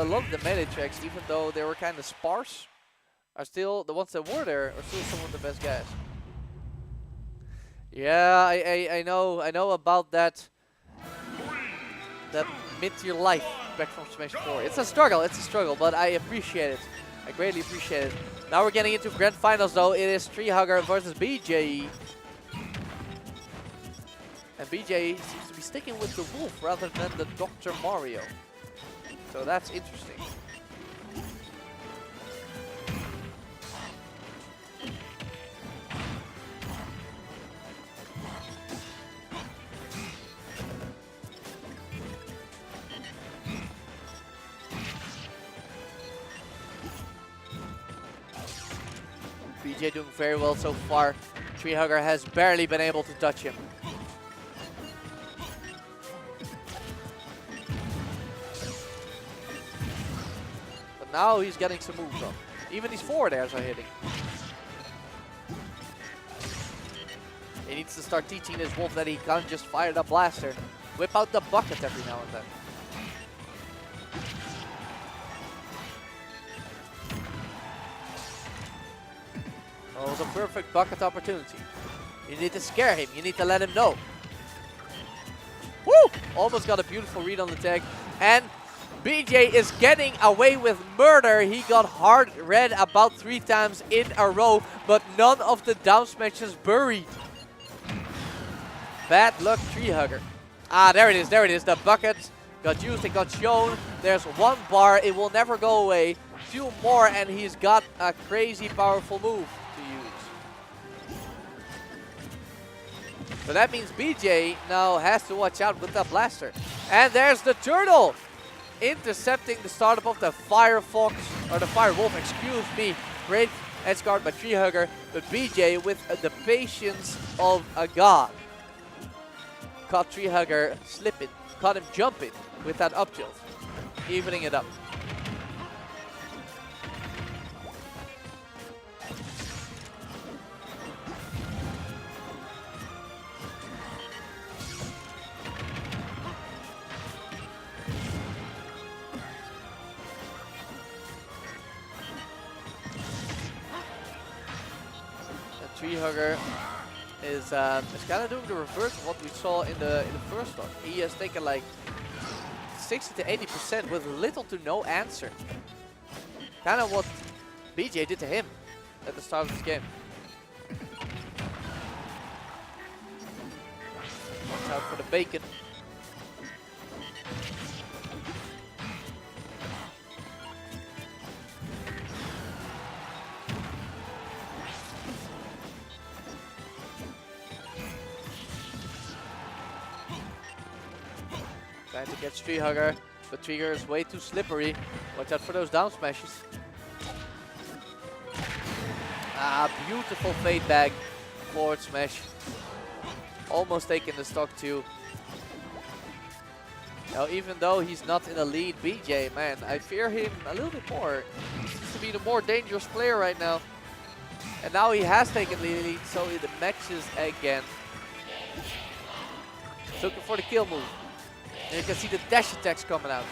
a lot of the melee tracks, even though they were kind of sparse, are still, the ones that were there, are still some of the best guys. Yeah, I know about that mid-tier life back from Smash 4. It's a struggle, but I appreciate it. I greatly appreciate it. Now we're getting into grand finals though. It is Treehugger versus Bejay. And Bejay seems to be sticking with the Wolf rather than the Dr. Mario. So that's interesting. Bejay doing very well so far. Treehugger has barely been able to touch him. But now he's getting some moves on. Even these forward airs are hitting. He needs to start teaching this Wolf that he can't just fire the blaster. Whip out the bucket every now and then. Oh, it was a perfect bucket opportunity. You need to scare him. You need to let him know. Woo! Almost got a beautiful read on the tag. And Bejay is getting away with murder. He got hard red about 3 times in a row, but none of the down smashes buried. Bad luck, Treehugger. Ah, there it is, there it is. The bucket got used, it got shown. There's 1 bar, it will never go away. 2 more, and he's got a crazy powerful move to use. So that means Bejay now has to watch out with the blaster. And there's the turtle intercepting the startup of the Firefox, or the Firewolf, excuse me. Great edge guard by Treehugger, but Bejay with the patience of a god. Caught Treehugger slipping, caught him jumping with that up tilt, evening it up. Treehugger is kind of doing the reverse of what we saw in the first stock. He has taken like 60 to 80% with little to no answer. Kind of what Bejay did to him at the start of this game. Watch out for the bacon. Trying to catch Treehugger, but Treehugger is way too slippery. Watch out for those down smashes. Ah, beautiful fade bag, forward smash. Almost taking the stock too. Now, even though he's not in the lead, Bejay, man, I fear him a little bit more. He seems to be the more dangerous player right now. And now he has taken the lead, so the matches again. Looking for the kill move. And you can see the dash attacks coming out.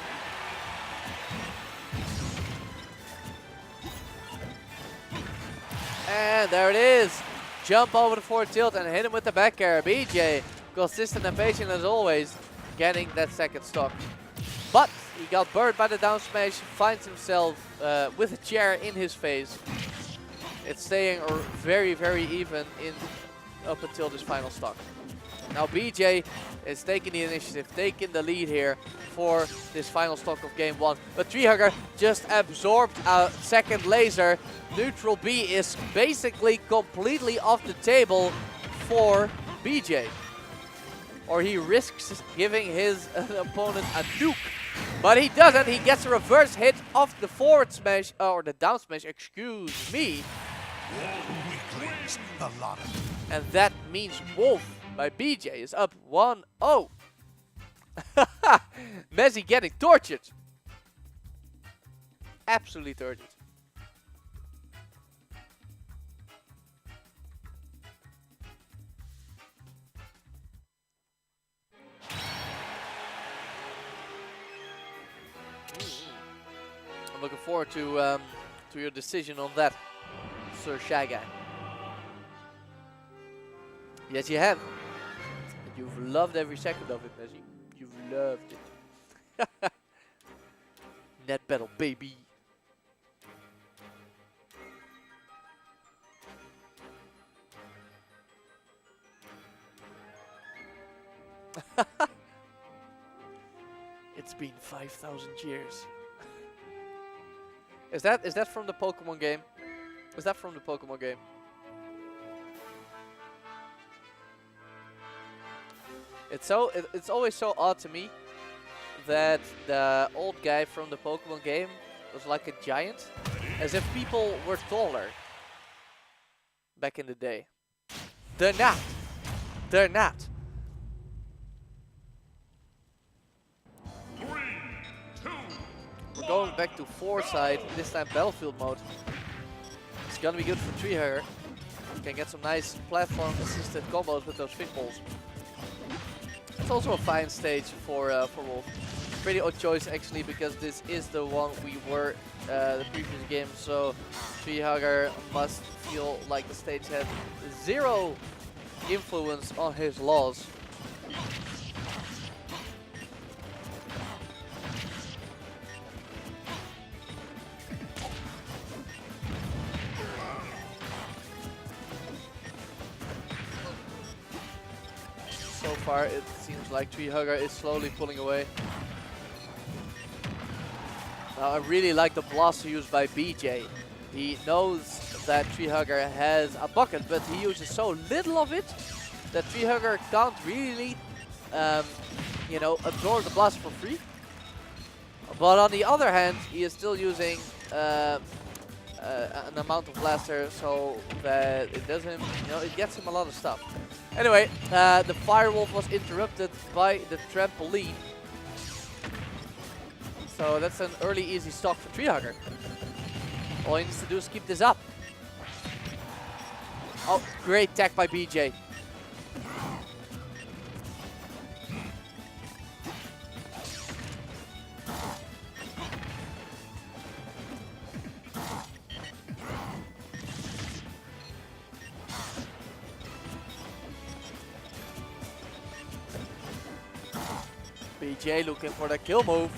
And there it is. Jump over the forward tilt and hit him with the back air. Bejay, consistent and patient as always, getting that second stock. But he got burned by the down smash, finds himself with a chair in his face. It's staying very, very even up until this final stock. Now Bejay is taking the initiative, taking the lead here for this final stock of game 1. But Treehugger just absorbed a second laser. Neutral B is basically completely off the table for Bejay. Or he risks giving his opponent a nuke. But he doesn't, he gets a reverse hit off the forward smash, or the down smash, excuse me. Weaklings, the lot of them. And that means Wolf by Bejay is up 1-0. Messi getting tortured. Absolutely tortured. I'm looking forward to your decision on that, Sir Shy Guy. Yes, you have. And you've loved every second of it, Messi. You've loved it. Net battle, baby. It's been 5,000 years. Is that from the Pokemon game? Is that from the Pokemon game? It's always so odd to me that the old guy from the Pokemon game was like a giant, as if people were taller back in the day. They're not. They're not. 3, 2, We're going back to 4-side, this time battlefield mode. It's gonna be good for treehugger. Can get some nice platform assisted combos with those fish balls. It's also a fine stage for Wolf. Pretty odd choice actually, because this is the one we were the previous game, so treehugger must feel like the stage had zero influence on his laws. So far it seems like treehugger is slowly pulling away. Now I really like the blaster used by Bejay. He knows that treehugger has a bucket, but he uses so little of it that treehugger can't really, you know, absorb the blaster for free. But on the other hand, he is still using an amount of blaster so that it does him, you know, it gets him a lot of stuff. Anyway, the Firewolf was interrupted by the trampoline. So that's an early easy stock for treehugger. All he needs to do is keep this up. Oh, great tech by Bejay. Bejay looking for the kill move.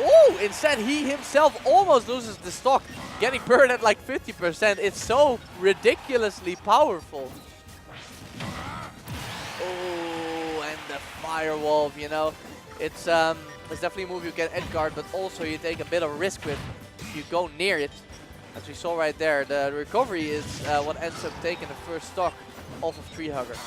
Oh, instead he himself almost loses the stock, getting burned at like 50%. It's so ridiculously powerful. Oh, and the Firewolf, you know, it's definitely a move you can edge guard, but also you take a bit of risk with if you go near it. As we saw right there, the recovery is what ends up taking the first stock off of treehugger.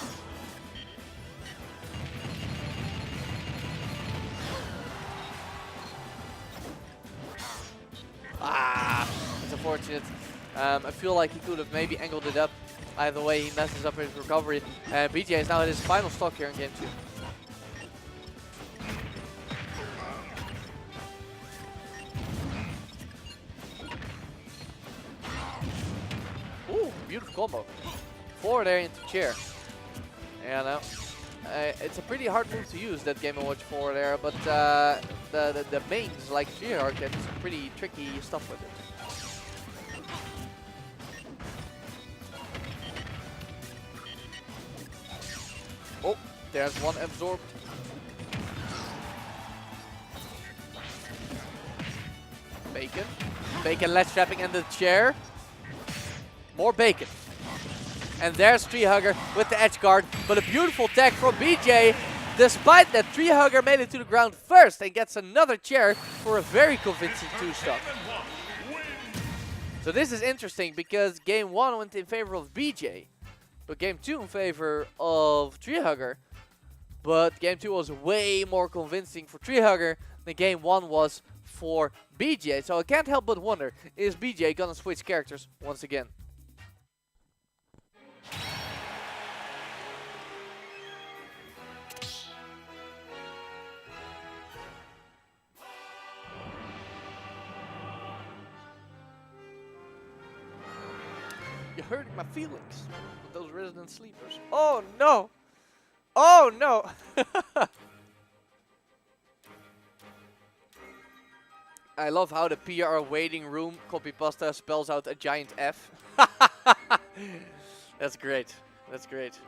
Ah, it's unfortunate. I feel like he could have maybe angled it up. Either way, he messes up his recovery. And Bejay is now at his final stock here in game 2. Ooh, beautiful combo. Forward air into chair. Yeah, no. It's a pretty hard move to use, that Game & Watch forward air, but the mains like treehugger can do some pretty tricky stuff with it. Oh, there's one absorbed. Bacon. Bacon ledge trapping and the chair. More bacon. And there's treehugger with the edge guard, but a beautiful tag from Bejay, despite that treehugger made it to the ground first and gets another chair for a very convincing 2-stock. So this is interesting because game 1 went in favor of Bejay, but game 2 in favor of treehugger. But game 2 was way more convincing for treehugger than game 1 was for Bejay. So I can't help but wonder, is Bejay gonna switch characters once again? You're hurting my feelings with those resident sleepers. Oh no! Oh no! I love how the PR waiting room copypasta spells out a giant F. That's great. That's great.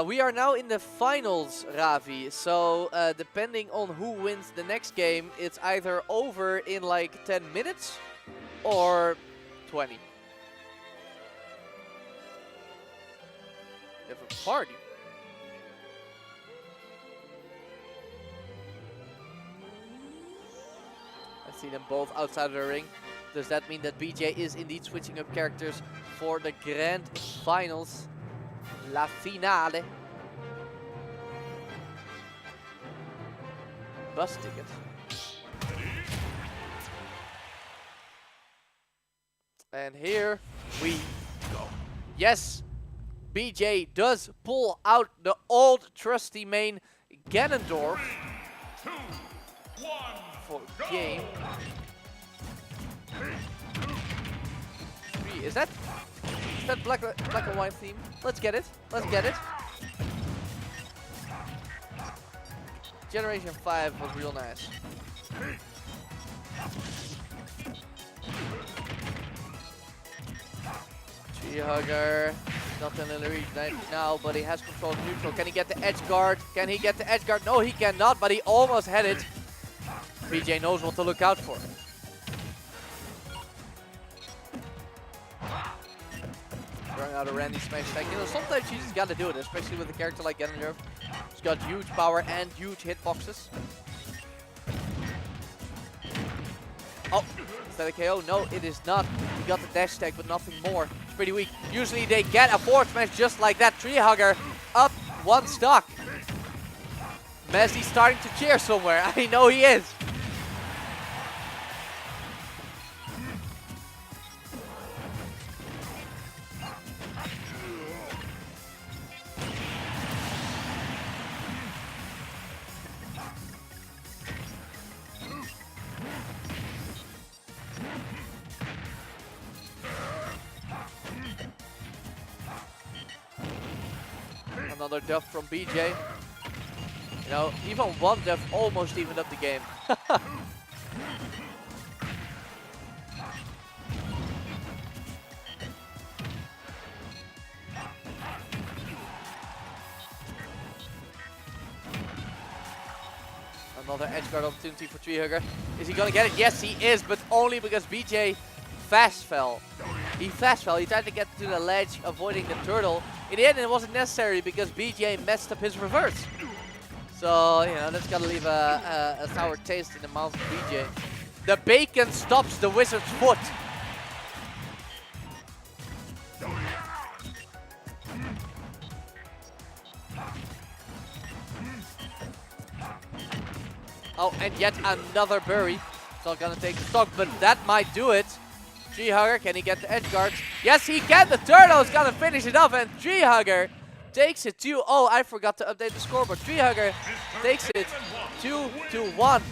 We are now in the finals, Ravi. So depending on who wins the next game, it's either over in like 10 minutes or 20. We have a party. I see them both outside of the ring. Does that mean that Bejay is indeed switching up characters for the grand finals? La finale. Bus ticket. And here we go. Yes, Bejay does pull out the old trusty main Ganondorf. 3, 2, 1, For game. Is that black and white theme? Let's get it. Let's get it. Generation 5 was real nice. Treehugger. Not in the lead right now, but he has control of neutral. Can he get the edge guard? Can he get the edge guard? No, he cannot, but he almost had it. Bejay knows what to look out for. Throwing out a Randy smash attack. You know, sometimes you just gotta do it, especially with a character like Ganondorf. He's got huge power and huge hitboxes. Oh, is that a KO? No, it is not. He got the dash tag, but nothing more. It's pretty weak. Usually they get a forward smash just like that. Treehugger up one stock. Messi starting to cheer somewhere. I know he is. Another death from Bejay. You know, even one death almost evened up the game. Another edge guard opportunity for Treehugger. Is he gonna get it? Yes, he is, but only because Bejay fast fell. He fast fell. He tried to get to the ledge, avoiding the turtle. In the end, it wasn't necessary because Bejay messed up his reverse. So, you know, that's gonna leave a sour taste in the mouth of Bejay. The bacon stops the wizard's foot. Oh, and yet another bury. It's not gonna take the stock, but that might do it. Treehugger, can he get the edge guards? Yes, he can. The turtle is gonna finish it off, and Treehugger takes it 2-0. I forgot to update the scoreboard. Treehugger takes it 2-1.